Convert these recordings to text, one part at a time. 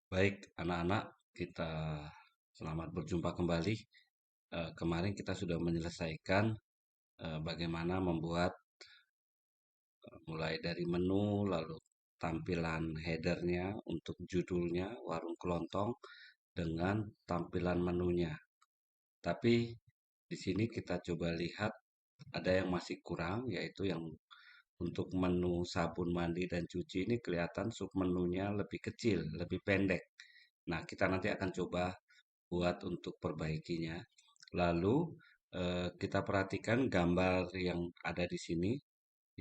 Baik, anak-anak, kita selamat berjumpa kembali. Kemarin kita sudah menyelesaikan bagaimana membuat mulai dari menu, lalu tampilan headernya untuk judulnya Warung Kelontong dengan tampilan menunya. Tapi di sini kita coba lihat ada yang masih kurang, yaitu yang untuk menu sabun mandi dan cuci ini kelihatan submenunya lebih kecil, lebih pendek. Nah, kita nanti akan coba buat untuk perbaikinya. Lalu kita perhatikan gambar yang ada di sini.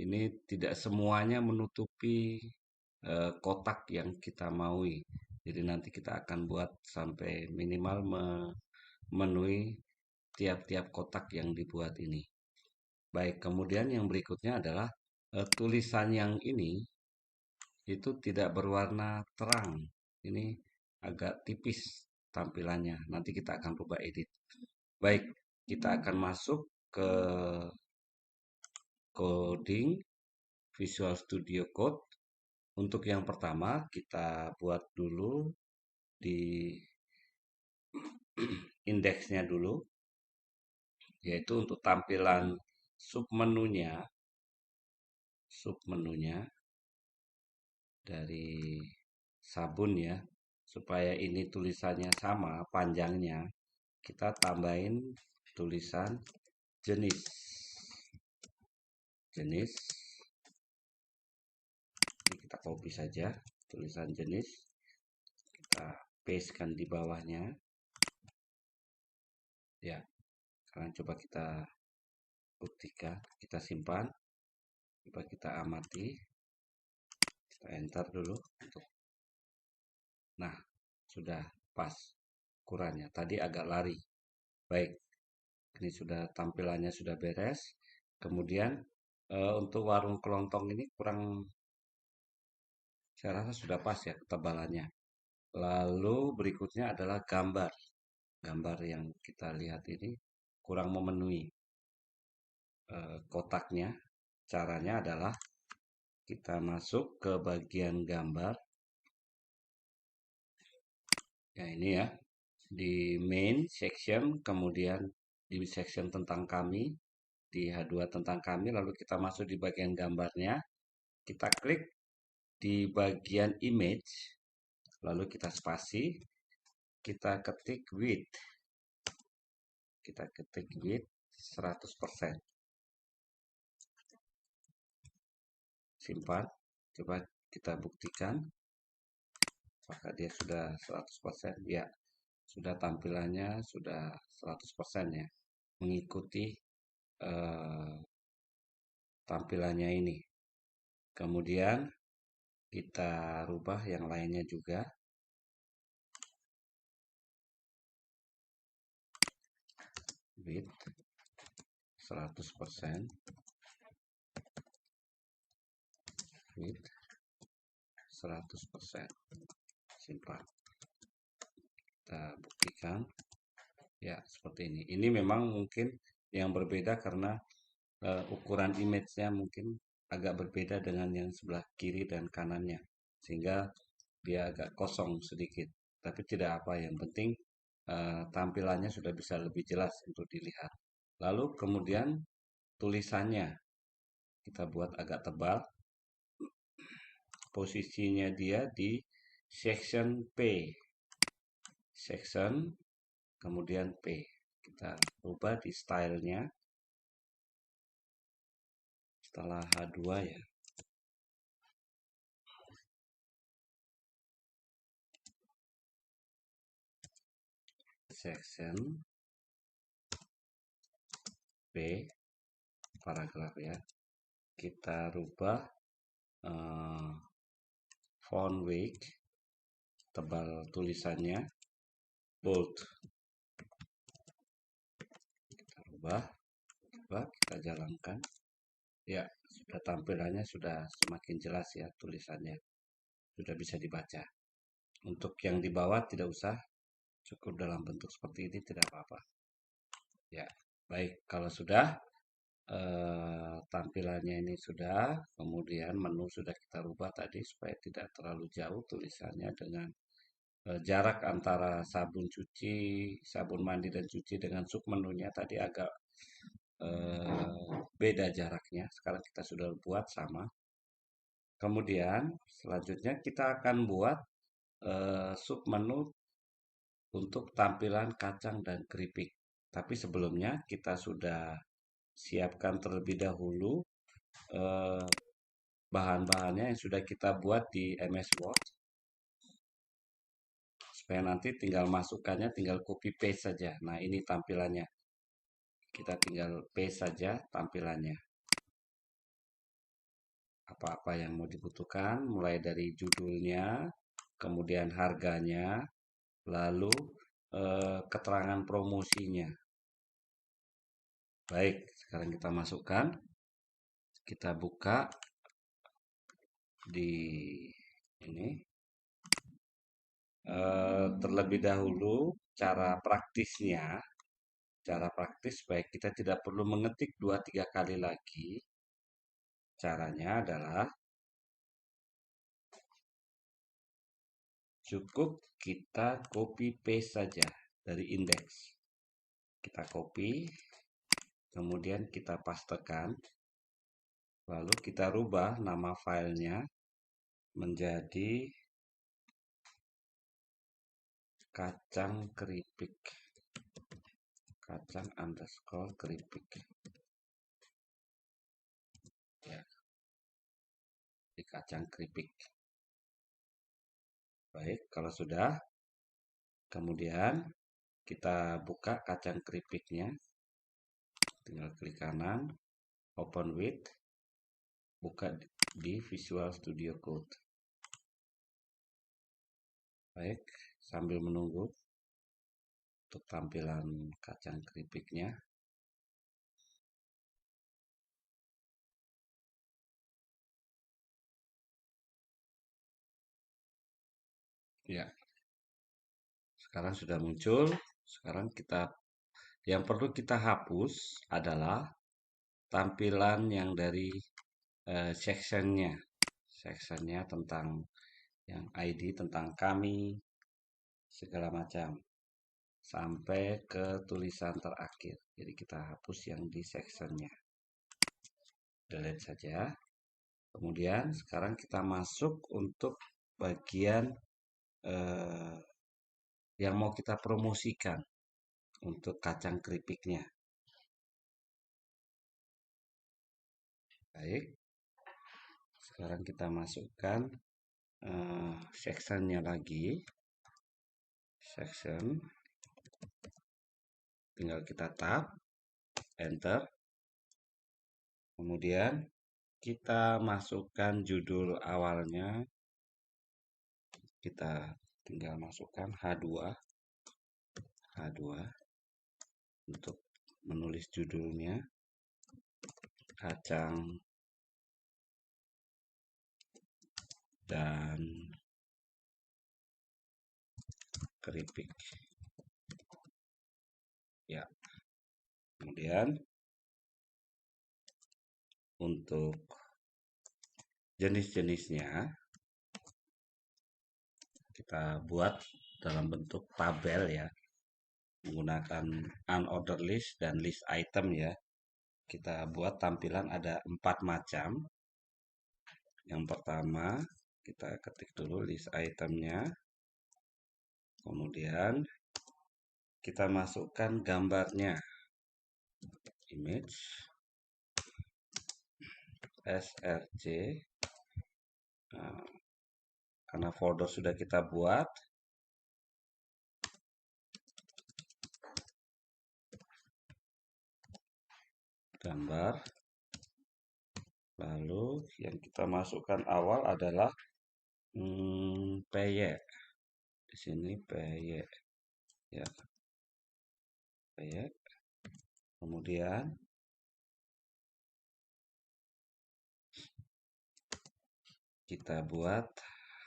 Ini tidak semuanya menutupi kotak yang kita maui. Jadi nanti kita akan buat sampai minimal memenuhi tiap-tiap kotak yang dibuat ini. Baik, kemudian yang berikutnya adalah tulisan yang ini itu tidak berwarna terang. Ini agak tipis tampilannya. Nanti kita akan coba edit. Baik, kita akan masuk ke coding Visual Studio Code. Untuk yang pertama, kita buat dulu di indeksnya dulu, yaitu untuk tampilan submenunya, submenunya dari sabun ya, supaya ini tulisannya sama panjangnya, kita tambahin tulisan jenis. Jenis, ini kita copy saja tulisan jenis, kita pastekan di bawahnya. Ya, sekarang coba kita buktikan, kita simpan, coba kita amati, kita enter dulu. Nah, sudah pas ukurannya. Tadi agak lari. Baik, ini sudah tampilannya sudah beres. Kemudian untuk warung kelontong ini kurang, saya rasa sudah pas ya ketebalannya. Lalu berikutnya adalah gambar. Gambar yang kita lihat ini kurang memenuhi kotaknya. Caranya adalah kita masuk ke bagian gambar. Ya ini ya, di main section, kemudian di section tentang kami, di H2 tentang kami, lalu kita masuk di bagian gambarnya, kita klik di bagian image, lalu kita spasi, kita ketik width, kita ketik width 100%. Simpan, coba kita buktikan apakah dia sudah 100%. Ya, sudah tampilannya sudah 100% ya, mengikuti eh, tampilannya ini. Kemudian kita rubah yang lainnya juga. Width 100%. Width 100%. Simpan. Kita buktikan. Ya, seperti ini. Ini memang mungkin yang berbeda karena ukuran image-nya mungkin agak berbeda dengan yang sebelah kiri dan kanannya. Sehingga dia agak kosong sedikit. Tapi tidak apa, yang penting tampilannya sudah bisa lebih jelas untuk dilihat. Lalu kemudian tulisannya kita buat agak tebal. Posisinya dia di section P. Section, kemudian P. Kita ubah di stylenya. Setelah H2 ya. Section P, paragraf ya. Kita rubah font weight, tebal tulisannya, bold. Kita rubah, coba kita jalankan. Ya, sudah tampilannya sudah semakin jelas ya tulisannya. Sudah bisa dibaca. Untuk yang di bawah tidak usah, cukup dalam bentuk seperti ini tidak apa-apa. Ya, baik. Kalau sudah tampilannya ini sudah, kemudian menu sudah kita rubah tadi supaya tidak terlalu jauh tulisannya dengan jarak antara sabun cuci, sabun mandi dan cuci dengan submenunya tadi agak beda jaraknya. Sekarang kita sudah buat sama. Kemudian selanjutnya kita akan buat submenu untuk tampilan kacang dan keripik. Tapi sebelumnya kita sudah siapkan terlebih dahulu eh, bahan-bahannya yang sudah kita buat di MS Word supaya nanti tinggal masukkannya, tinggal copy paste saja. Nah, ini tampilannya. Kita tinggal paste saja tampilannya. Apa-apa yang mau dibutuhkan, mulai dari judulnya, kemudian harganya, lalu keterangan promosinya. Baik, sekarang kita masukkan, kita buka di ini. Terlebih dahulu, cara praktis supaya kita tidak perlu mengetik 2-3 kali lagi. Caranya adalah cukup kita copy paste saja dari indeks. Kita copy, kemudian kita pastekan, lalu kita rubah nama filenya menjadi kacang keripik. Kacang underscore keripik. Ya, di kacang keripik. Baik, kalau sudah, kemudian kita buka kacang keripiknya. Tinggal klik kanan, open with, buka di Visual Studio Code. Baik, sambil menunggu untuk tampilan kacang keripiknya. Ya, sekarang sudah muncul. Sekarang yang perlu kita hapus adalah tampilan yang dari sectionnya. Sectionnya tentang yang ID, tentang kami, segala macam. Sampai ke tulisan terakhir. Jadi kita hapus yang di sectionnya. Delete saja. Kemudian sekarang kita masuk untuk bagian eh, yang mau kita promosikan untuk kacang keripiknya. Baik, sekarang kita masukkan sectionnya lagi. Section, tinggal kita tab, enter. Kemudian kita masukkan judul awalnya. Kita tinggal masukkan H2 untuk menulis judulnya. Kacang dan keripik. Ya. Kemudian untuk jenis-jenisnya kita buat dalam bentuk tabel ya, menggunakan unordered list dan list item ya. Kita buat tampilan ada 4 macam. Yang pertama kita ketik dulu list itemnya, kemudian kita masukkan gambarnya, image src. Nah, karena folder sudah kita buat, gambar, lalu yang kita masukkan awal adalah PY. Di sini PY ya, PY. Kemudian kita buat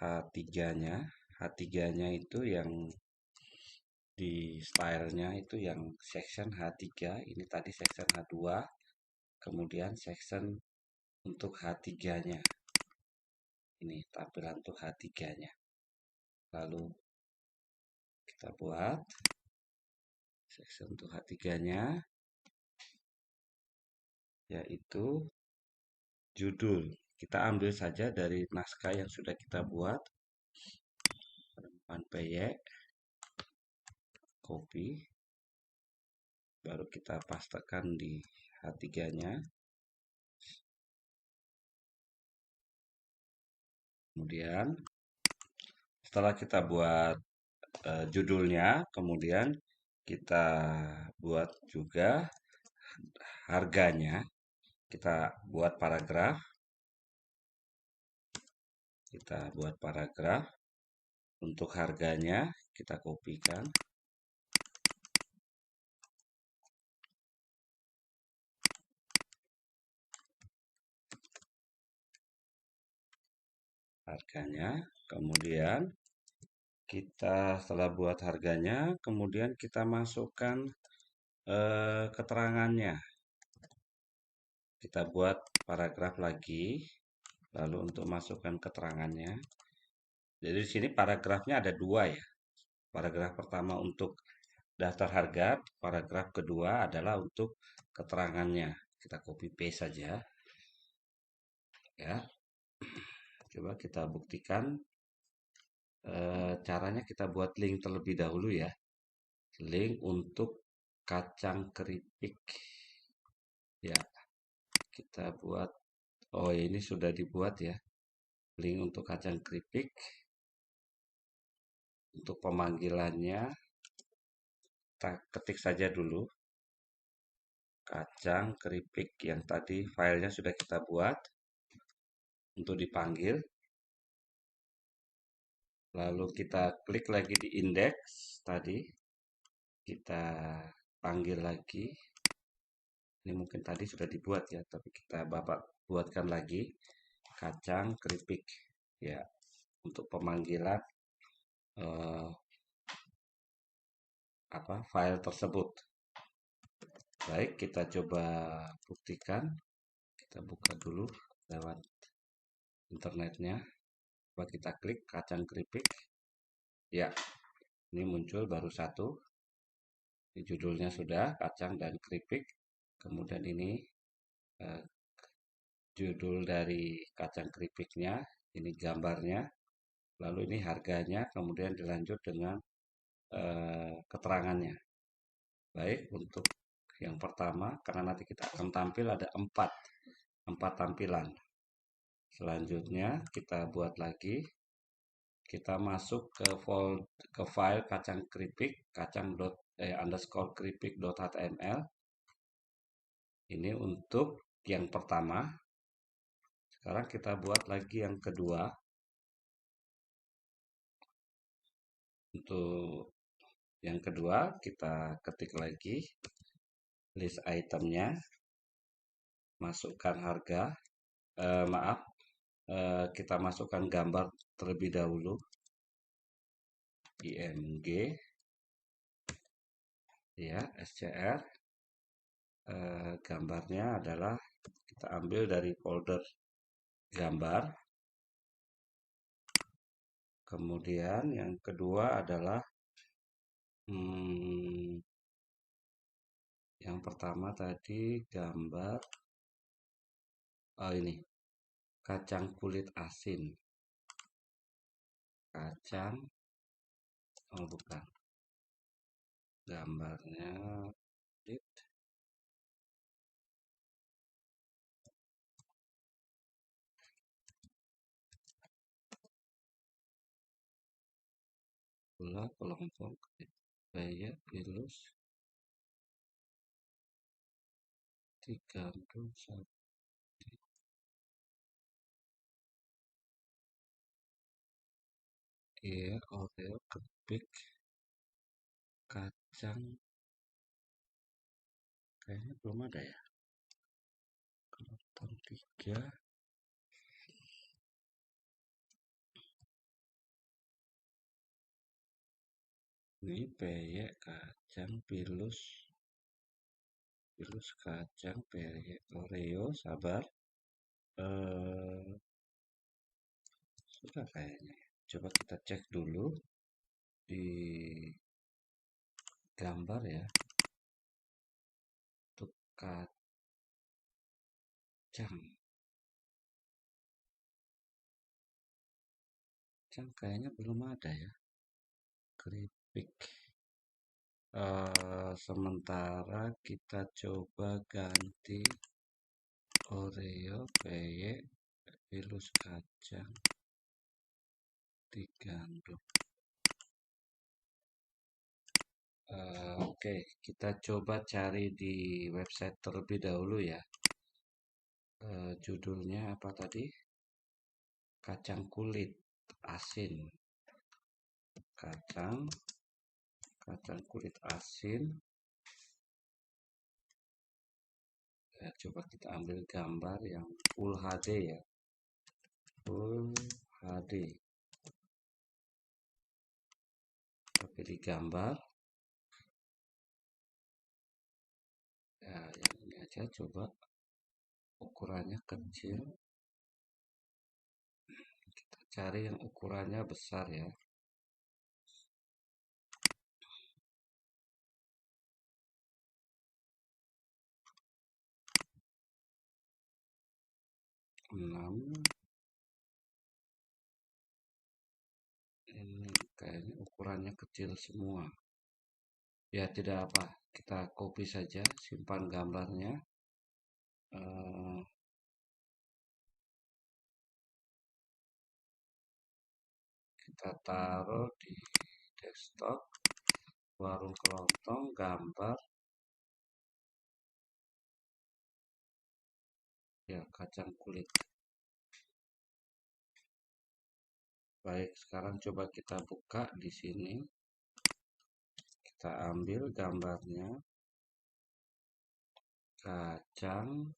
H3-nya. H3-nya itu yang di stylenya itu yang section H3, ini tadi section H2, kemudian section untuk H3-nya. Ini tampilan untuk H3-nya. Lalu kita buat section untuk H3-nya, yaitu judul. Kita ambil saja dari naskah yang sudah kita buat, perempuan peyek, copy, baru kita pastekan di H3-nya. Kemudian setelah kita buat judulnya, kemudian kita buat juga harganya. Kita buat paragraf. Kita buat paragraf. Untuk harganya kita kopikan. Harganya, kemudian kita setelah buat harganya, kemudian kita masukkan keterangannya. Kita buat paragraf lagi, lalu untuk masukkan keterangannya. Jadi di sini paragrafnya ada dua ya. Paragraf pertama untuk daftar harga, paragraf kedua adalah untuk keterangannya. Kita copy paste saja. Ya. Coba kita buktikan. Caranya kita buat link terlebih dahulu ya. Link untuk kacang keripik. Ya. Kita buat, oh ini sudah dibuat ya. Link untuk kacang keripik. Untuk pemanggilannya, kita ketik saja dulu. Kacang keripik yang tadi filenya sudah kita buat. Untuk dipanggil. Lalu kita klik lagi di indeks tadi. Kita panggil lagi. Ini mungkin tadi sudah dibuat ya, tapi kita buatkan lagi. Kacang keripik. Ya, untuk pemanggilan file tersebut. Baik, kita coba buktikan. Kita buka dulu lewat internetnya. Coba kita klik kacang keripik. Ya, ini muncul baru satu. Di judulnya sudah kacang dan keripik. Kemudian ini judul dari kacang keripiknya. Ini gambarnya. Lalu ini harganya. Kemudian dilanjut dengan keterangannya. Baik, untuk yang pertama, karena nanti kita akan tampil ada empat tampilan. Selanjutnya kita buat lagi. Kita masuk ke file kacang keripik, underscore keripik.html. Ini untuk yang pertama. Sekarang kita buat lagi yang kedua. Untuk yang kedua, kita ketik lagi list itemnya, masukkan harga, kita masukkan gambar terlebih dahulu, img, ya, scr, gambarnya adalah kita ambil dari folder gambar. Kemudian yang kedua adalah yang pertama tadi gambar, ini kacang kulit asin, kacang, bukan, gambarnya pula kelompok kayak pilus 31. Iya, Oreo keripik kacang kayaknya belum ada ya. Kelompok 3. Ini peyek kacang pilus kacang peyek Oreo, sabar. Sudah kayaknya. Coba kita cek dulu. di gambar ya, untuk kacang kayaknya belum ada ya, keripik. Sementara kita coba ganti Oreo, peyek, pilus kacang, digandum. Oke, kita coba cari di website terlebih dahulu ya. Judulnya apa tadi? Kacang kulit asin. Kacang kulit asin. Ya, coba kita ambil gambar yang full HD ya. Full HD. Kita pilih gambar. Ya, yang ini aja coba. Ukurannya kecil. Kita cari yang ukurannya besar ya. Enam. Ini kayaknya ukurannya kecil semua. Ya tidak apa, kita copy saja, simpan gambarnya. Eh, kita taruh di desktop, warung kelontong, gambar, ya kacang kulit. Baik, sekarang coba kita buka di sini. Kita ambil gambarnya, kacang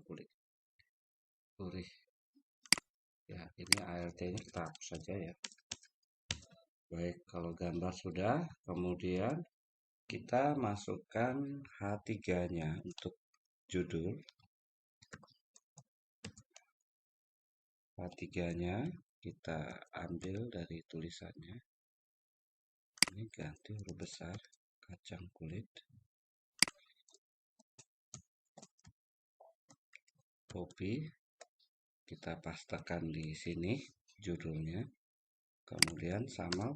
kulit. Gurih. Ya, ini ART-nya kita hapus saja ya. Baik, kalau gambar sudah, kemudian kita masukkan H3-nya untuk judul. H3-nya kita ambil dari tulisannya. Ini ganti huruf besar, kacang kulit. Copy. Kita pastekan di sini judulnya. Kemudian sama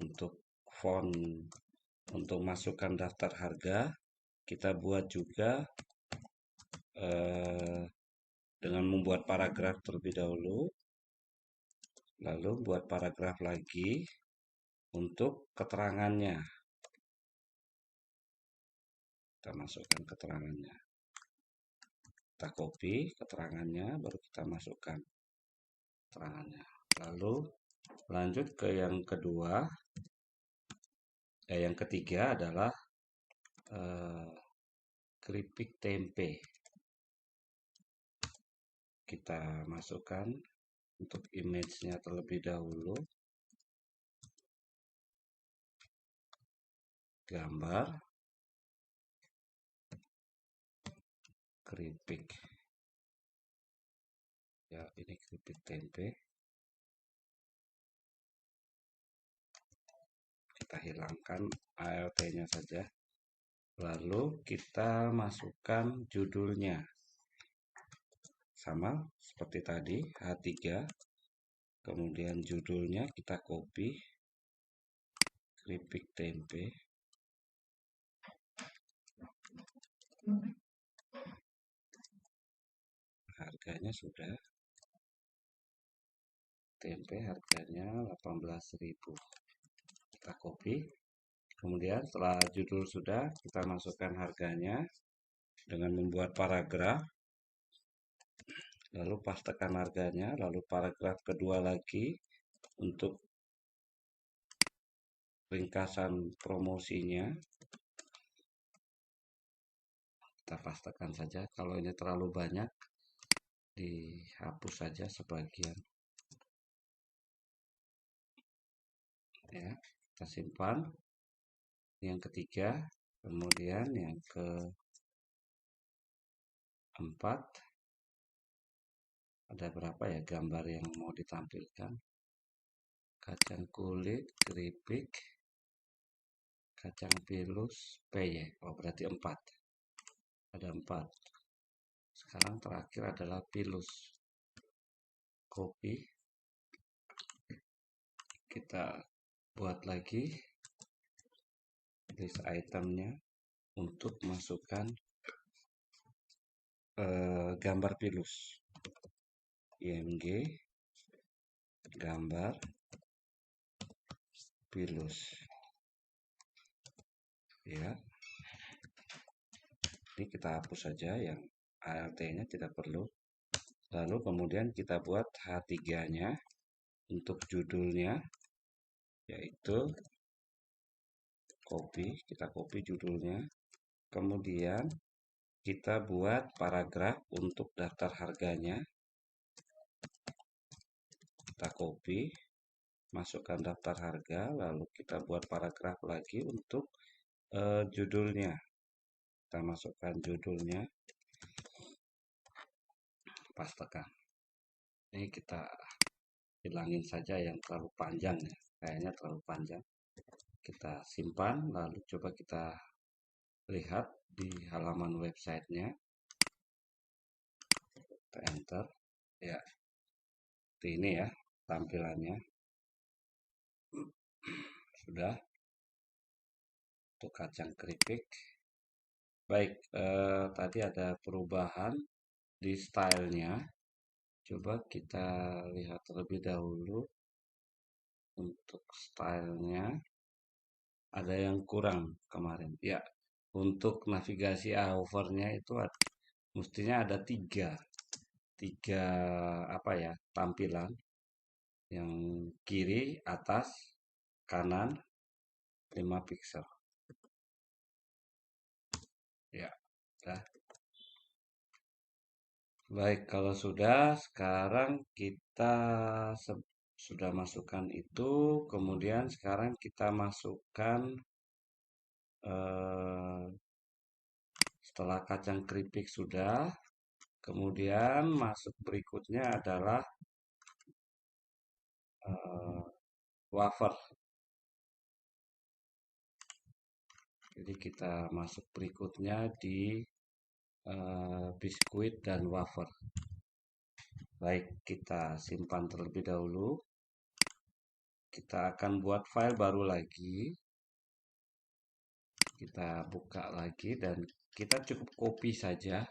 untuk font, untuk masukkan daftar harga, kita buat juga dengan membuat paragraf terlebih dahulu, lalu buat paragraf lagi untuk keterangannya. Kita masukkan keterangannya. Kita copy keterangannya, baru kita masukkan keterangannya. Lalu lanjut ke yang kedua. Yang ketiga adalah keripik tempe. Kita masukkan untuk image-nya terlebih dahulu. Gambar keripik. Ya, ini keripik tempe. Kita hilangkan ALT-nya saja. Lalu kita masukkan judulnya. Sama seperti tadi, H3. Kemudian judulnya kita copy. Keripik tempe. Harganya sudah. Tempe harganya 18.000. Kita copy. Kemudian setelah judul sudah, kita masukkan harganya dengan membuat paragraf. Lalu pastekan harganya, lalu paragraf kedua lagi untuk ringkasan promosinya. Kita pastekan saja. Kalau ini terlalu banyak, dihapus saja sebagian. Ya, kita simpan. Yang ketiga, kemudian yang keempat, ada berapa ya gambar yang mau ditampilkan? kacang kulit, keripik, kacang pilus, peye. Oh, berarti 4. Ada 4. Sekarang terakhir adalah pilus. Kopi. Kita buat lagi list itemnya untuk masukkan gambar pilus. IMG gambar pilus. Ya. Ini kita hapus saja yang ALT-nya tidak perlu. Lalu kemudian kita buat H3-nya untuk judulnya, yaitu copy. Kita copy judulnya. Kemudian kita buat paragraf untuk daftar harganya. Kita copy, masukkan daftar harga, lalu kita buat paragraf lagi untuk judulnya. Kita masukkan judulnya, pastekan. Ini kita hilangin saja yang terlalu panjang ya, kayaknya terlalu panjang. Kita simpan, lalu coba kita lihat di halaman websitenya. Kita enter, ya. Seperti ini ya tampilannya. Sudah. Untuk kacang keripik. Baik, tadi ada perubahan di stylenya. Coba kita lihat terlebih dahulu. Untuk stylenya ada yang kurang kemarin. Ya, untuk navigasi hovernya itu mestinya ada tiga apa ya, tampilan. Yang kiri, atas, kanan 5 pixel. Ya, sudah. Baik, kalau sudah, sekarang kita sudah masukkan itu, kemudian sekarang kita masukkan setelah kacang keripik sudah, kemudian masuk berikutnya adalah wafer. Jadi kita masuk berikutnya di biskuit dan wafer. Baik, kita simpan terlebih dahulu. Kita akan buat file baru lagi. Kita buka lagi dan kita cukup copy saja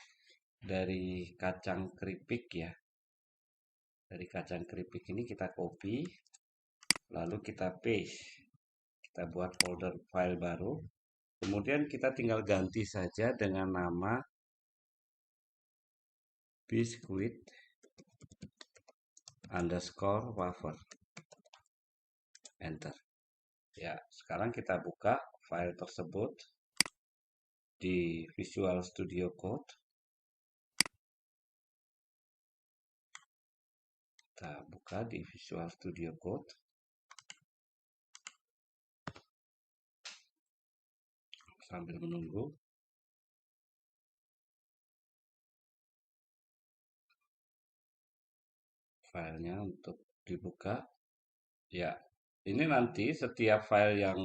dari kacang keripik ya. Dari kacang keripik ini kita copy, lalu kita paste. Kita buat folder file baru. Kemudian kita tinggal ganti saja dengan nama biskuit underscore wafer. Enter. Ya, sekarang kita buka file tersebut di Visual Studio Code. Kita buka di Visual Studio Code. Sambil menunggu. Filenya untuk dibuka. Ya, ini nanti setiap file yang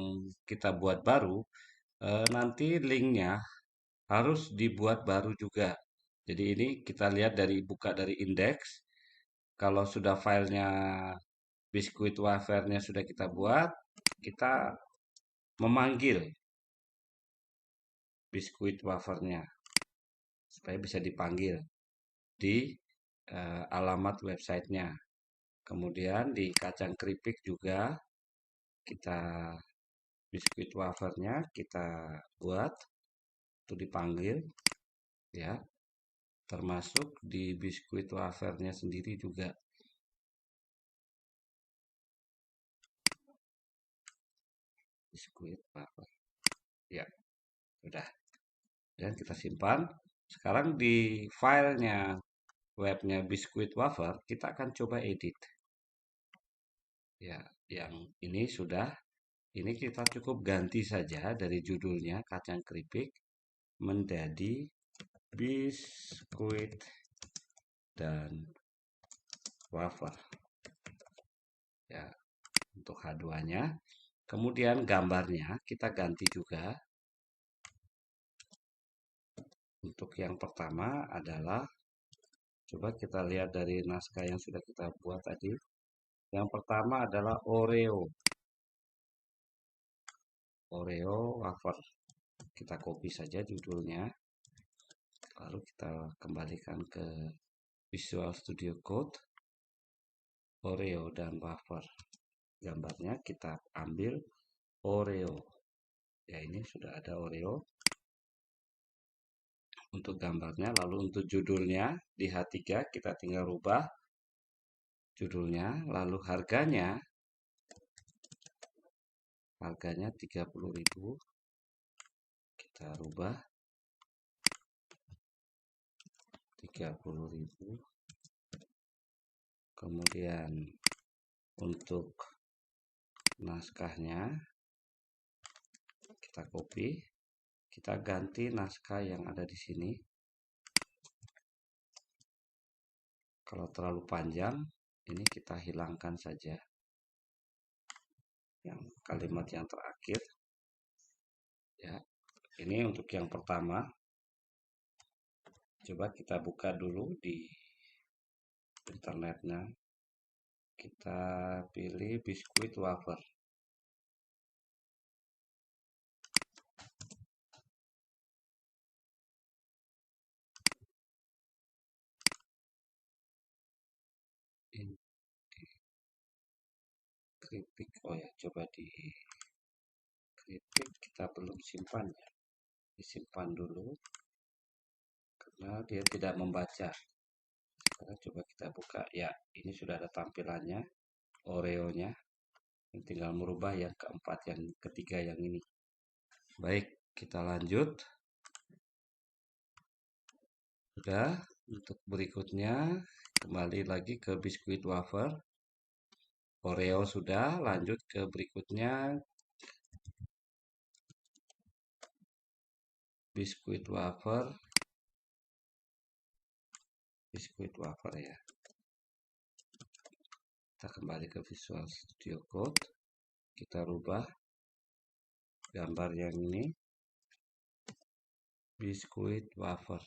kita buat baru, nanti linknya harus dibuat baru juga. Jadi ini kita lihat dari buka dari indeks. Kalau sudah filenya biskuit wafernya sudah kita buat, kita memanggil biskuit wafernya supaya bisa dipanggil di alamat websitenya. Kemudian di kacang keripik juga kita biskuit wafernya kita buat itu dipanggil ya, termasuk di biskuit wafernya sendiri juga. Biskuit wafer. Ya, sudah. Dan kita simpan. Sekarang di filenya webnya biskuit wafer kita akan coba edit. Ya, yang ini sudah. Ini kita cukup ganti saja dari judulnya kacang keripik menjadi biskuit dan wafer. Ya, untuk H2-nya. Kemudian gambarnya kita ganti juga. Untuk yang pertama adalah, coba kita lihat dari naskah yang sudah kita buat tadi. Yang pertama adalah Oreo. Oreo wafer. Kita copy saja judulnya. Lalu kita kembalikan ke Visual Studio Code. Oreo dan wafer. Gambarnya kita ambil Oreo. Ya, ini sudah ada Oreo. Untuk gambarnya, lalu untuk judulnya di H3 kita tinggal rubah judulnya, lalu harganya 30.000, kita rubah 30.000. Kemudian untuk naskahnya kita copy, kita ganti naskah yang ada di sini. Kalau terlalu panjang, ini kita hilangkan saja yang kalimat yang terakhir. Ya, ini untuk yang pertama. Coba kita buka dulu di internetnya. Kita pilih biskuit wafer. Ini kritik. Oh ya, coba di kritik kita belum simpan ya. Disimpan dulu karena dia tidak membaca. Sekarang coba kita buka. Ya, ini sudah ada tampilannya, Oreo-nya. Tinggal merubah yang keempat, yang ketiga yang ini. Baik, kita lanjut. Sudah, untuk berikutnya kembali lagi ke biskuit wafer. Oreo sudah, lanjut ke berikutnya. Biskuit wafer. Biskuit wafer ya. Kita kembali ke Visual Studio Code. Kita rubah gambar yang ini. Biskuit wafer.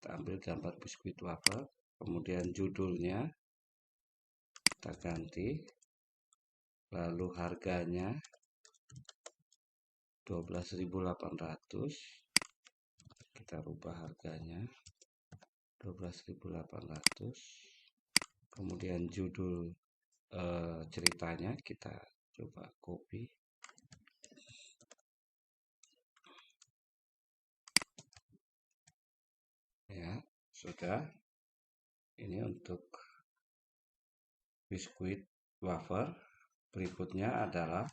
Kita ambil gambar biskuit wafer. Kemudian judulnya kita ganti. Lalu harganya 12.800. Kita rubah harganya 12.800. Kemudian judul ceritanya kita coba copy. Ya, sudah. Ini untuk biskuit wafer. Berikutnya adalah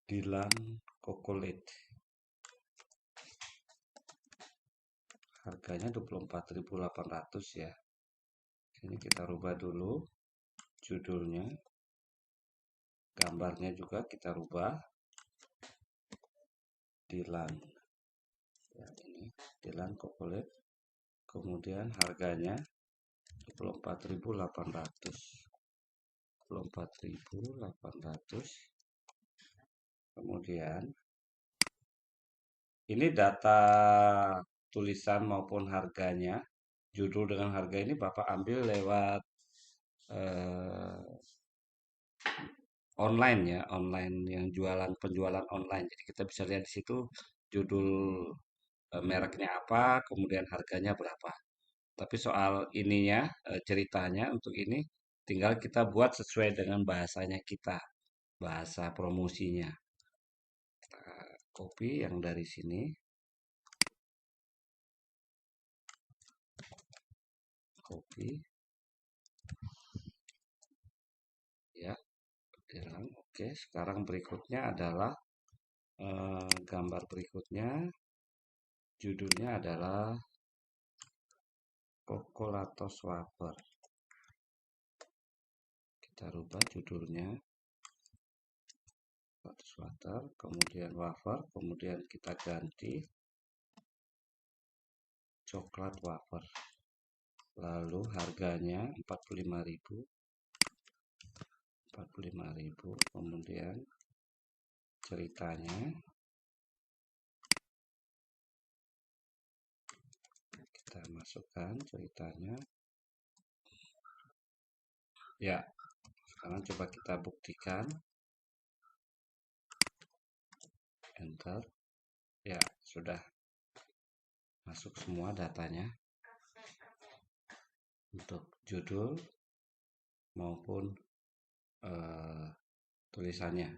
Dylan Chocolate. Harganya 24.800 ya. Ini kita rubah dulu judulnya. Gambarnya juga kita rubah. Dylan. Ya, ini Dylan Chocolate. Kemudian harganya 24.800. 24.800. Kemudian ini data tulisan maupun harganya, judul dengan harga ini Bapak ambil lewat online ya, online yang penjualan online. Jadi kita bisa lihat di situ judul mereknya apa, kemudian harganya berapa. Tapi soal ininya, ceritanya untuk ini tinggal kita buat sesuai dengan bahasanya kita, bahasa promosinya. Kita copy yang dari sini. Copy. Ya, hilang. Oke, sekarang berikutnya adalah gambar berikutnya. Judulnya adalah Cocolatos wafer. Kita rubah judulnya Cocolatos wafer, kemudian wafer, kemudian kita ganti coklat wafer. Lalu harganya 45.000. 45.000. Kemudian ceritanya kita masukkan ceritanya. Ya, sekarang coba kita buktikan. Enter. Ya, sudah masuk semua datanya untuk judul maupun tulisannya.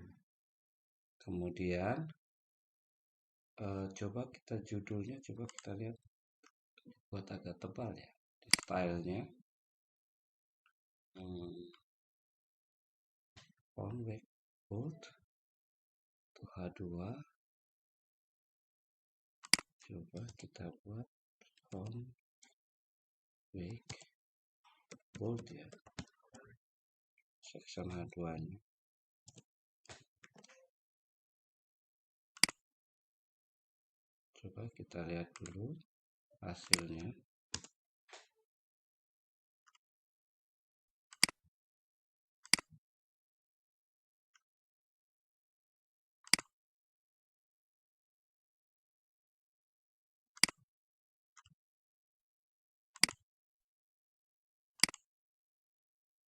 Kemudian coba kita judulnya, coba kita lihat, buat agak tebal ya di stylenya. Font weight bold H2. Coba kita buat font weight bold ya, section H2 nya. Coba kita lihat dulu hasilnya.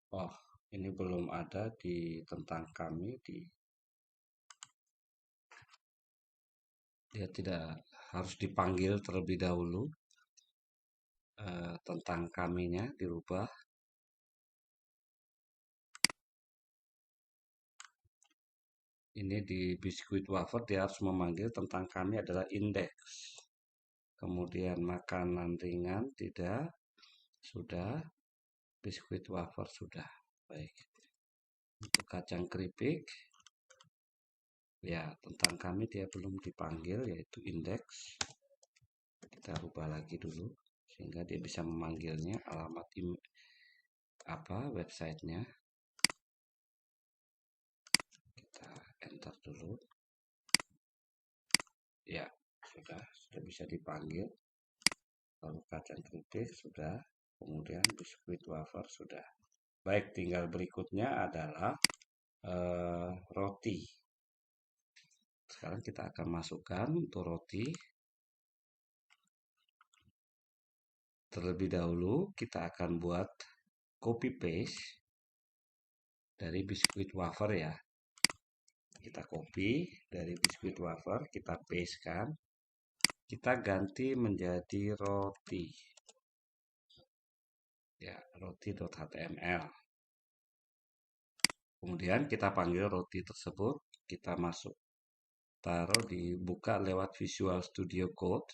Oh, ini belum ada di tentang kami, dia tidak harus dipanggil terlebih dahulu. Tentang kaminya dirubah. Ini di biskuit wafer dia harus memanggil tentang kami adalah indeks. Kemudian makanan ringan tidak, sudah. Biskuit wafer sudah. Baik. Untuk kacang keripik, ya tentang kami dia belum dipanggil, yaitu indeks. Kita rubah lagi dulu sehingga dia bisa memanggilnya, alamat websitenya. Kita enter dulu. Ya, sudah bisa dipanggil. Lalu kacang keripik sudah, kemudian biskuit wafer sudah. Baik, tinggal berikutnya adalah roti. Sekarang kita akan masukkan untuk roti. Terlebih dahulu kita akan buat copy paste dari biskuit wafer ya. Kita copy dari biskuit wafer, kita pastekan. Kita ganti menjadi roti. Ya, roti.html. Kemudian kita panggil roti tersebut, kita masuk, taruh dibuka lewat Visual Studio Code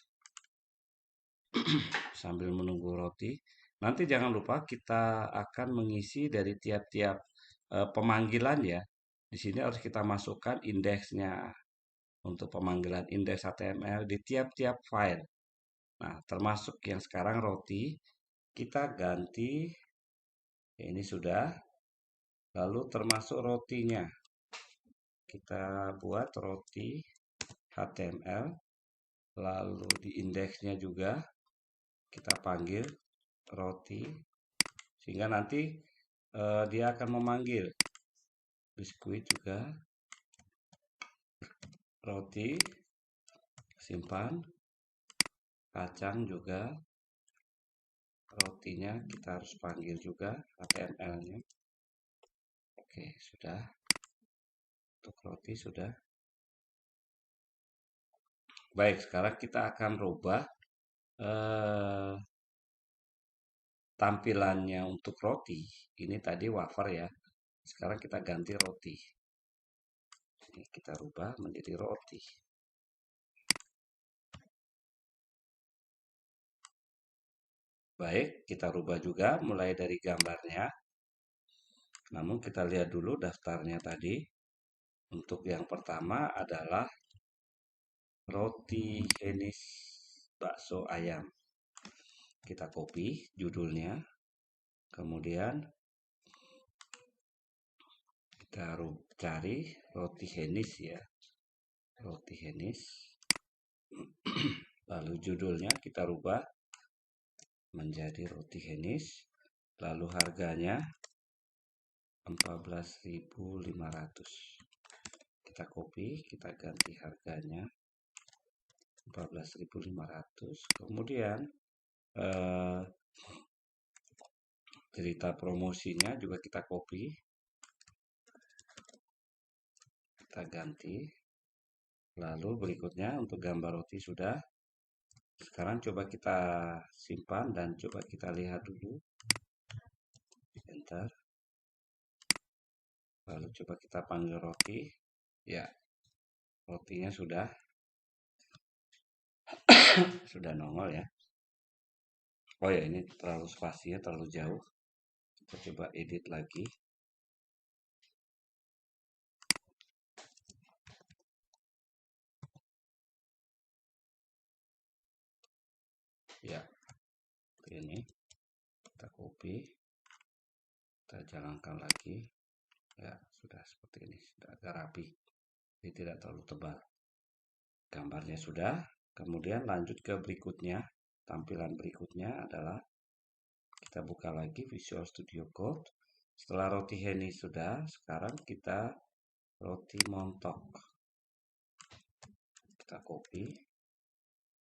sambil menunggu roti. Nanti jangan lupa kita akan mengisi dari tiap-tiap pemanggilan ya. Di sini harus kita masukkan indeksnya untuk pemanggilan indeks HTML di tiap-tiap file. Nah, termasuk yang sekarang roti, kita ganti, ini sudah. Lalu termasuk rotinya, kita buat roti HTML, lalu di indeksnya juga kita panggil roti, sehingga nanti dia akan memanggil biskuit juga, roti, simpan, kacang juga, rotinya kita harus panggil juga HTML-nya. Oke, sudah. Untuk roti sudah. Baik, sekarang kita akan rubah tampilannya untuk roti. Ini tadi wafer ya. Sekarang kita ganti roti. Ini kita rubah menjadi roti. Baik, kita rubah juga mulai dari gambarnya. Namun kita lihat dulu daftarnya tadi. Untuk yang pertama adalah roti jenis bakso ayam. Kita copy judulnya. Kemudian kita cari roti jenis ya. Roti jenis. Lalu judulnya kita rubah menjadi roti jenis. Lalu harganya 14.500. Kita copy, kita ganti harganya 14.500. Kemudian cerita promosinya juga kita copy, kita ganti. Lalu berikutnya untuk gambar roti sudah. Sekarang coba kita simpan dan coba kita lihat dulu. Enter. Lalu coba kita panggil roti. Ya, rotinya sudah nongol ya. Oh ya, ini terlalu spasinya terlalu jauh. Kita coba edit lagi. Ya, ini kita copy, kita jalankan lagi. Ya, sudah seperti ini, sudah agak rapi. Ini tidak terlalu tebal. Gambarnya sudah. Kemudian lanjut ke berikutnya. Tampilan berikutnya adalah kita buka lagi Visual Studio Code. Setelah roti henny sudah, sekarang kita roti montok. Kita copy,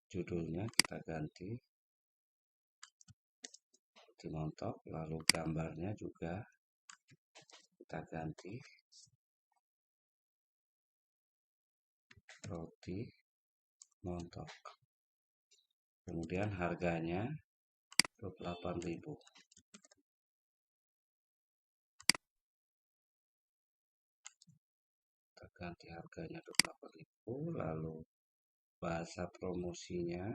judulnya kita ganti roti montok, lalu gambarnya juga kita ganti roti montok. Kemudian harganya 28.000. Kita ganti harganya 28.000, lalu bahasa promosinya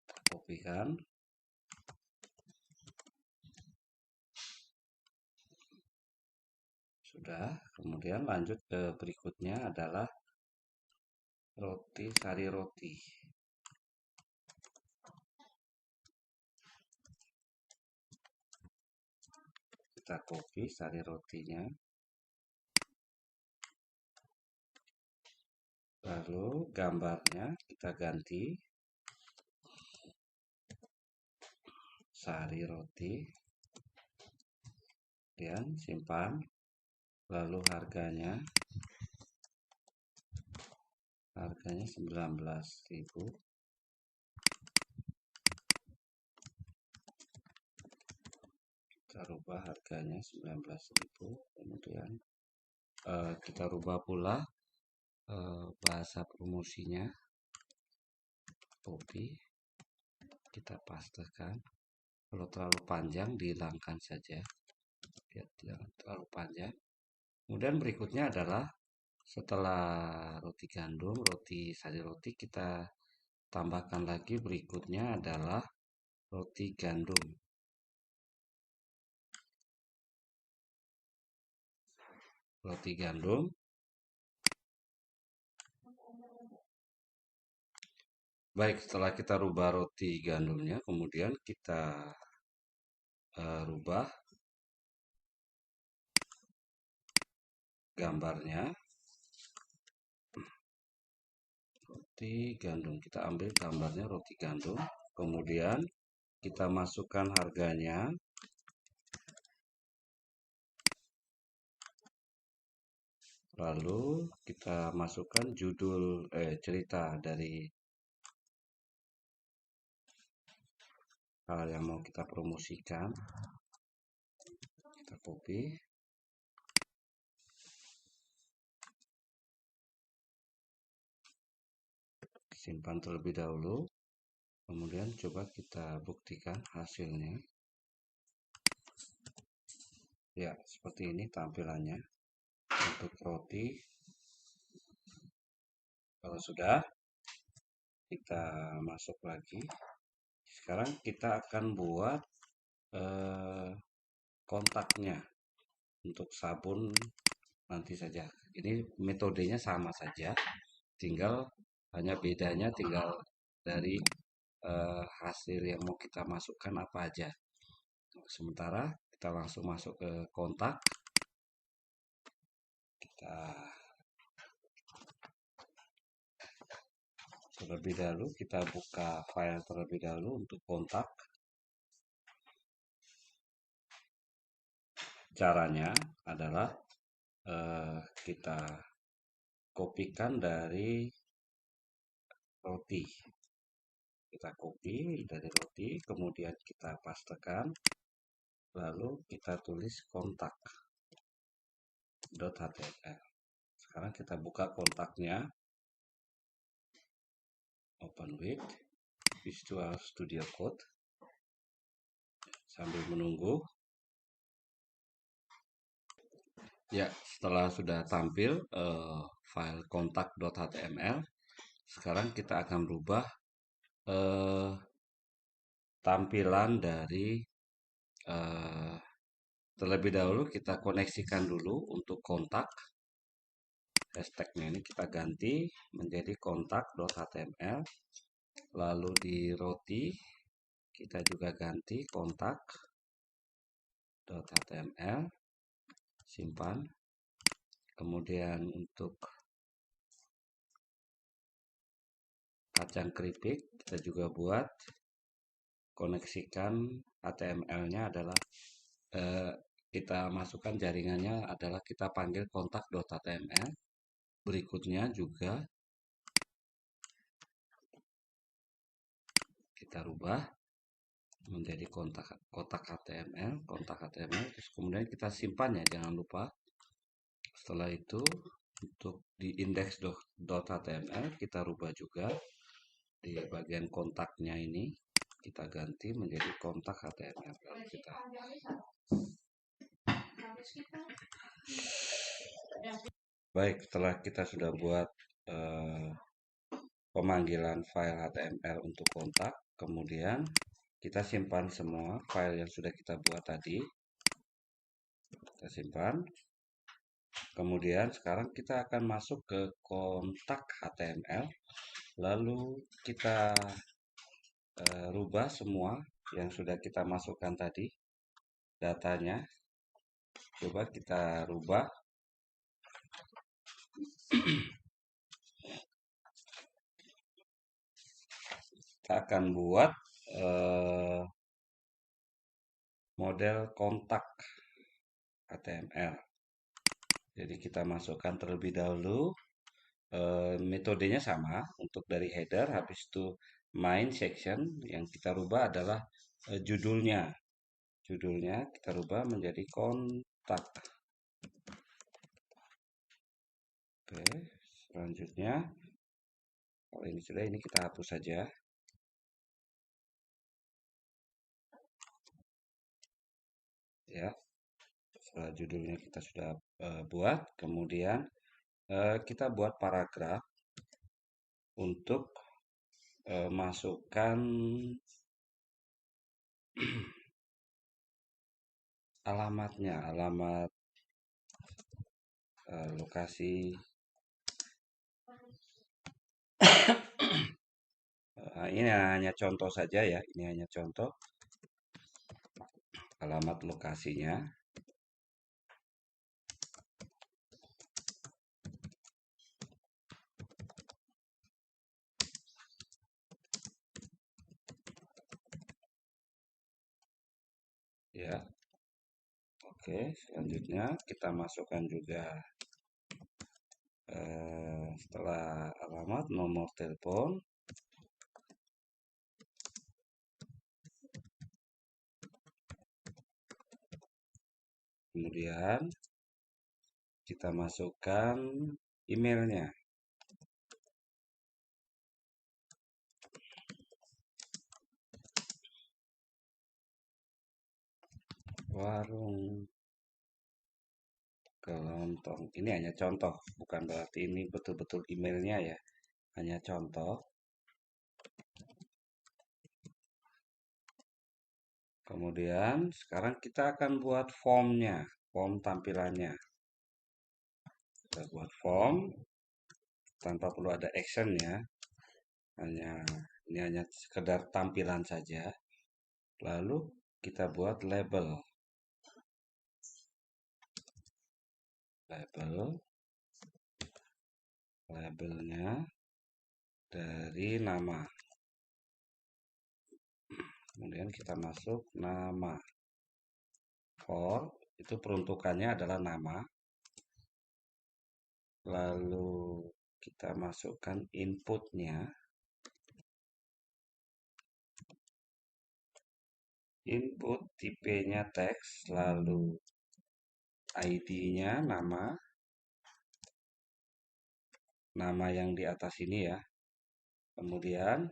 kita kopikan. Sudah, kemudian lanjut ke berikutnya adalah roti sari roti. Kita copy sari rotinya. Lalu gambarnya kita ganti sari roti. Kemudian simpan. Lalu harganya 19.000. Kita rubah harganya 19.000. Kemudian kita rubah pula bahasa promosinya. Copy, kita pastekan. Kalau terlalu panjang dihilangkan saja, biar tidak terlalu panjang. Kemudian berikutnya adalah setelah roti gandum, roti sari roti, kita tambahkan lagi berikutnya adalah roti gandum. Roti gandum. Baik, setelah kita rubah roti gandumnya, kemudian kita rubah gambarnya. Roti gandum, kita ambil gambarnya roti gandum. Kemudian kita masukkan harganya. Lalu kita masukkan judul cerita dari hal yang mau kita promosikan. Kita copy. Simpan terlebih dahulu. Kemudian coba kita buktikan hasilnya. Ya, seperti ini tampilannya untuk roti. Kalau sudah, kita masuk lagi. Sekarang kita akan buat kontaknya untuk sabun nanti saja. Ini metodenya sama saja, tinggal hanya bedanya tinggal dari hasil yang mau kita masukkan apa aja. Sementara kita langsung masuk ke kontak. Kita terlebih dahulu kita buka file terlebih dahulu untuk kontak. Caranya adalah kita kopikan dari roti. Kita copy dari roti, kemudian kita pastekan, lalu kita tulis kontak.html. Sekarang kita buka kontaknya, open with Visual Studio Code, sambil menunggu. Ya, setelah sudah tampil file kontak.html, sekarang kita akan rubah tampilan dari terlebih dahulu kita koneksikan dulu untuk kontak. Hashtagnya ini kita ganti menjadi kontak.html. Lalu di roti kita juga ganti kontak.html. Simpan. Kemudian untuk kacang keripik kita juga buat, koneksikan HTML-nya adalah kita masukkan jaringannya adalah kita panggil kontak.html. Berikutnya juga kita rubah menjadi kontak HTML, terus kemudian kita simpan ya, jangan lupa. Setelah itu untuk di index.html kita rubah juga di bagian kontaknya ini, kita ganti menjadi kontak HTML. Lalu kita baik, setelah kita sudah buat pemanggilan file HTML untuk kontak, kemudian kita simpan semua file yang sudah kita buat tadi. Kita simpan. Kemudian sekarang kita akan masuk ke kontak HTML. Lalu kita rubah semua yang sudah kita masukkan tadi, datanya. Coba kita rubah. Kita akan buat model kontak HTML. Jadi kita masukkan terlebih dahulu, metodenya sama untuk dari header, habis itu main section. Yang kita rubah adalah judulnya. Judulnya kita rubah menjadi kontak. Oke, selanjutnya kalau ini sudah, ini kita hapus saja. Ya, setelah judulnya kita sudah buat, kemudian kita buat paragraf untuk masukkan alamatnya, alamat lokasi. Ini hanya contoh saja ya, ini hanya contoh alamat lokasinya. Ya, oke. Selanjutnya kita masukkan juga setelah alamat nomor telepon. Kemudian kita masukkan emailnya. Warung kelontong. Ini hanya contoh, bukan berarti ini betul-betul emailnya ya. Hanya contoh. Kemudian sekarang kita akan buat formnya, form tampilannya. Kita buat form tanpa perlu ada action ya. Ini hanya sekedar tampilan saja. Lalu kita buat label. Labelnya dari nama. Kemudian kita masuk nama for Itu peruntukannya adalah nama. Lalu kita masukkan inputnya. Input tipenya teks, lalu ID-nya nama yang di atas ini ya. Kemudian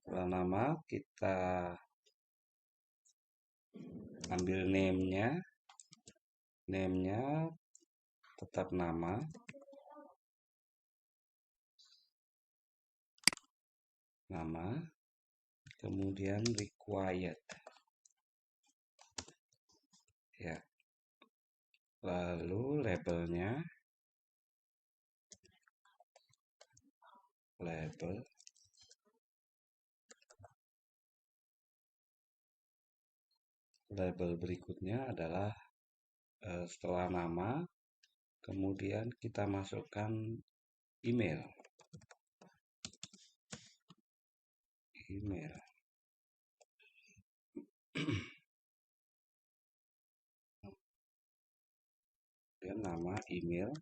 setelah nama kita ambil name-nya tetap nama, kemudian required ya. Lalu label berikutnya adalah setelah nama, kemudian kita masukkan email. Dan nama email.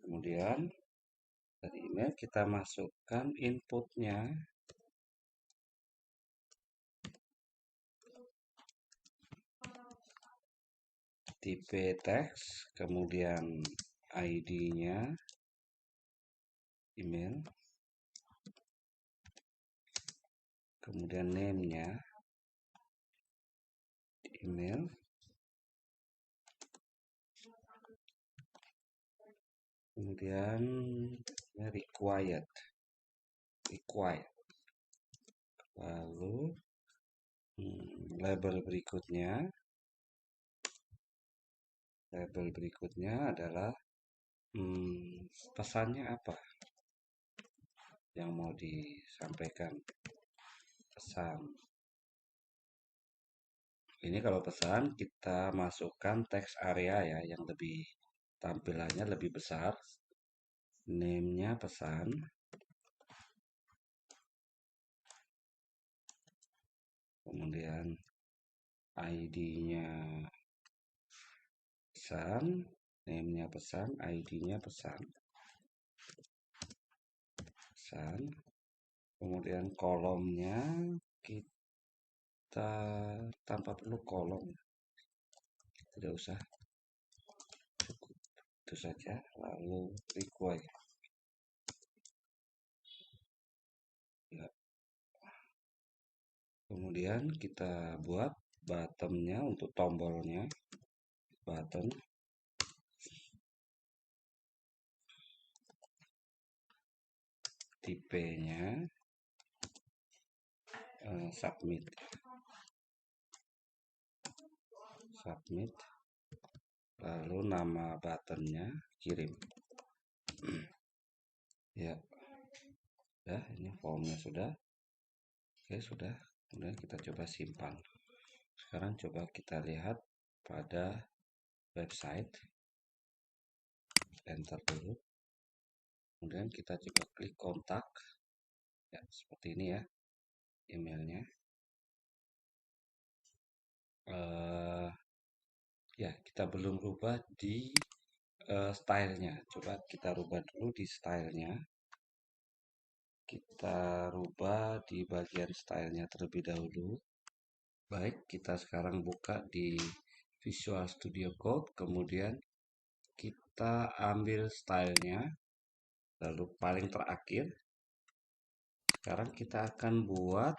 Kemudian dari email kita masukkan inputnya. Tipe teks, kemudian ID-nya email, kemudian name-nya email, kemudian required. Lalu label berikutnya adalah pesannya apa yang mau disampaikan. Pesan ini kalau pesan kita masukkan teks area ya, yang lebih tampilannya lebih besar. Name-nya pesan, kemudian ID-nya pesan, name-nya pesan, ID-nya pesan, kemudian kolomnya kita tanpa perlu kolom, tidak usah, cukup itu saja. Lalu required ya. Kemudian kita buat buttonnya untuk tombolnya, button tipenya submit, lalu nama buttonnya kirim ya. Ini formnya sudah. Oke, sudah. Kemudian kita coba simpan. Sekarang coba kita lihat pada website, enter dulu, kemudian kita coba klik kontak ya, seperti ini ya emailnya. Ya, kita belum rubah di stylenya. Coba kita rubah dulu di stylenya. Kita rubah di bagian stylenya terlebih dahulu. Baik, kita sekarang buka di Visual Studio Code, kemudian kita ambil stylenya, lalu paling terakhir. Sekarang kita akan buat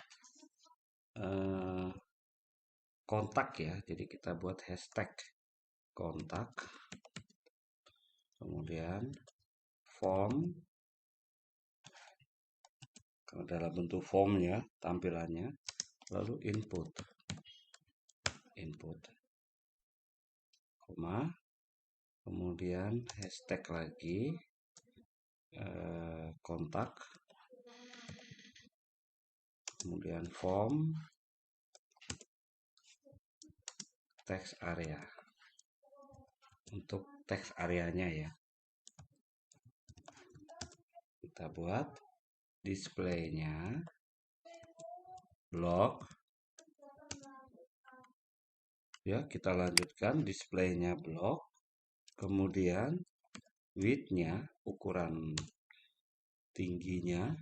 kontak ya, jadi kita buat hashtag kontak, kemudian form, dalam bentuk formnya tampilannya, lalu input, koma, kemudian hashtag lagi, kontak, kemudian form, text area. Untuk teks areanya ya, kita buat displaynya blok. Ya, kita lanjutkan displaynya blok. Kemudian width-nya, ukuran tingginya,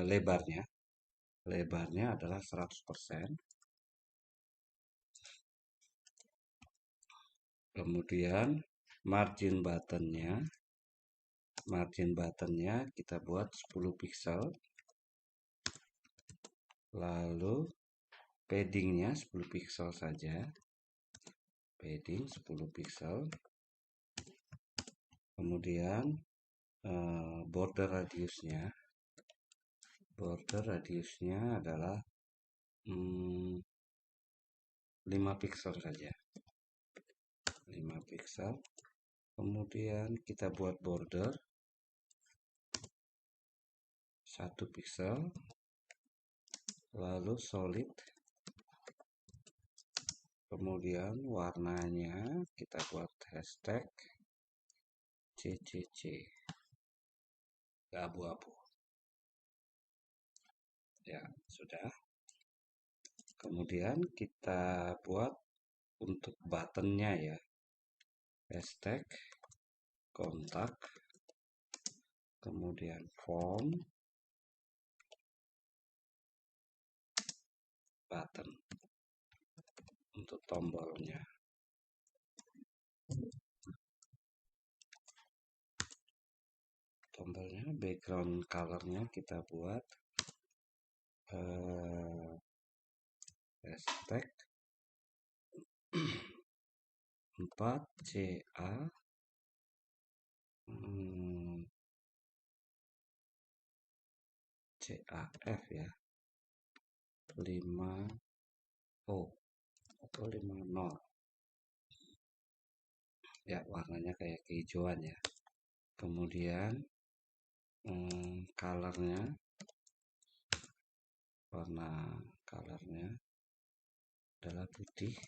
lebarnya adalah 100%. Kemudian margin buttonnya kita buat 10 pixel. Lalu paddingnya 10 pixel saja. Padding 10 pixel. Kemudian border radiusnya adalah 5 pixel saja. 5 pixel. Kemudian kita buat border 1 pixel. Lalu solid. Kemudian warnanya kita buat hashtag CCC, abu-abu. Ya, sudah. Kemudian kita buat untuk buttonnya ya, hashtag kontak, kemudian font button. Untuk tombolnya background colornya kita buat hashtag 4CA CAF ya, 5O atau 50 ya, warnanya kayak kehijauan ya. Kemudian warna colornya adalah putih.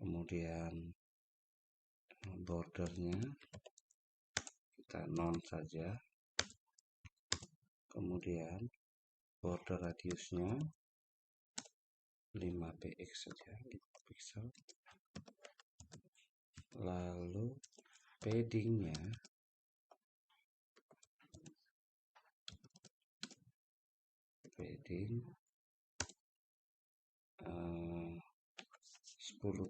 Kemudian bordernya kita non saja. Kemudian border radiusnya 5 px saja, 5 pixel. Lalu paddingnya padding 10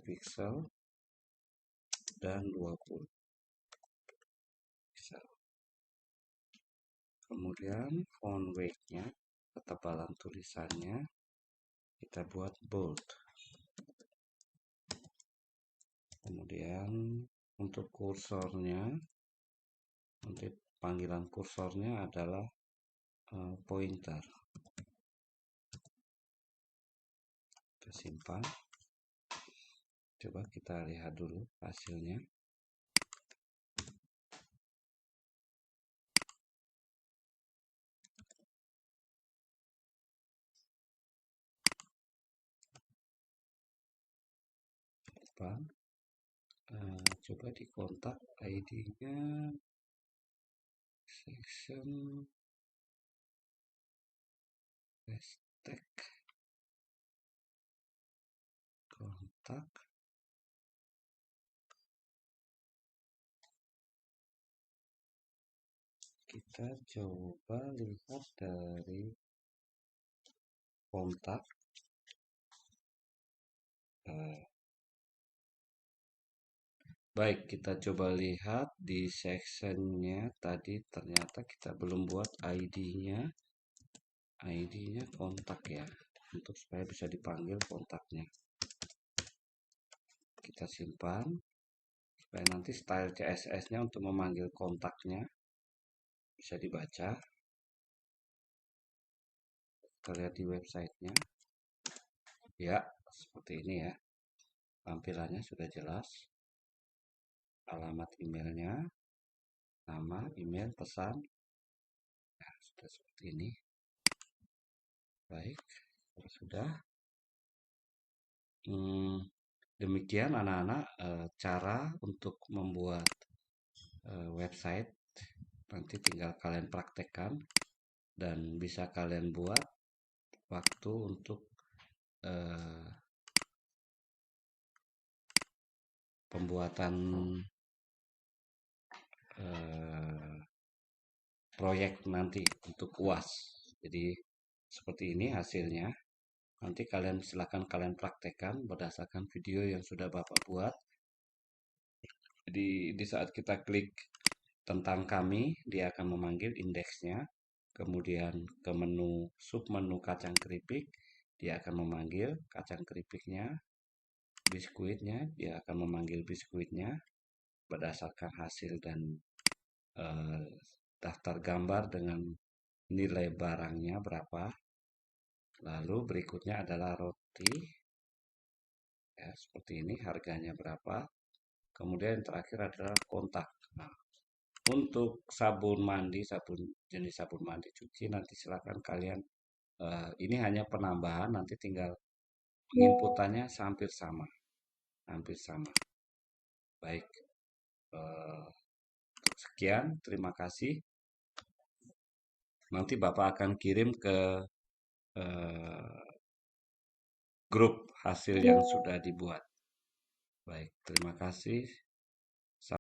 pixel dan 20 pixel. Kemudian font weight-nya, ketebalan tulisannya kita buat bold. Kemudian untuk kursornya, nanti panggilan kursornya adalah pointer. Kita simpan. Coba kita lihat dulu hasilnya. Coba di kontak ID-nya section hashtag kontak. Kita coba lihat dari kontak. Baik, kita coba lihat di sectionnya tadi, ternyata kita belum buat ID-nya. ID-nya kontak ya, untuk supaya bisa dipanggil kontaknya. Kita simpan supaya nanti style CSS-nya untuk memanggil kontaknya bisa dibaca. Kita lihat di websitenya. Ya, seperti ini ya. Tampilannya sudah jelas. Alamat emailnya, nama, email, pesan. Nah, sudah seperti ini. Baik, kalau sudah. Demikian anak-anak cara untuk membuat website Nanti tinggal kalian praktekkan dan bisa kalian buat waktu untuk eh, pembuatan eh, proyek nanti untuk UAS. Jadi seperti ini hasilnya. Nanti kalian silahkan kalian praktekkan berdasarkan video yang sudah Bapak buat. Jadi di saat kita klik tentang kami, dia akan memanggil indeksnya. Kemudian ke menu submenu kacang keripik, dia akan memanggil kacang keripiknya. Biskuitnya, dia akan memanggil biskuitnya berdasarkan hasil dan eh, daftar gambar dengan nilai barangnya berapa. Lalu berikutnya adalah roti, ya, seperti ini harganya berapa. Kemudian yang terakhir adalah kontak. Nah, untuk sabun mandi, jenis sabun mandi cuci nanti silakan kalian. Ini hanya penambahan, nanti tinggal penginputannya hampir sama, hampir sama. Baik, eh, sekian, terima kasih. Nanti Bapak akan kirim ke eh, grup hasil yang sudah dibuat. Baik, terima kasih.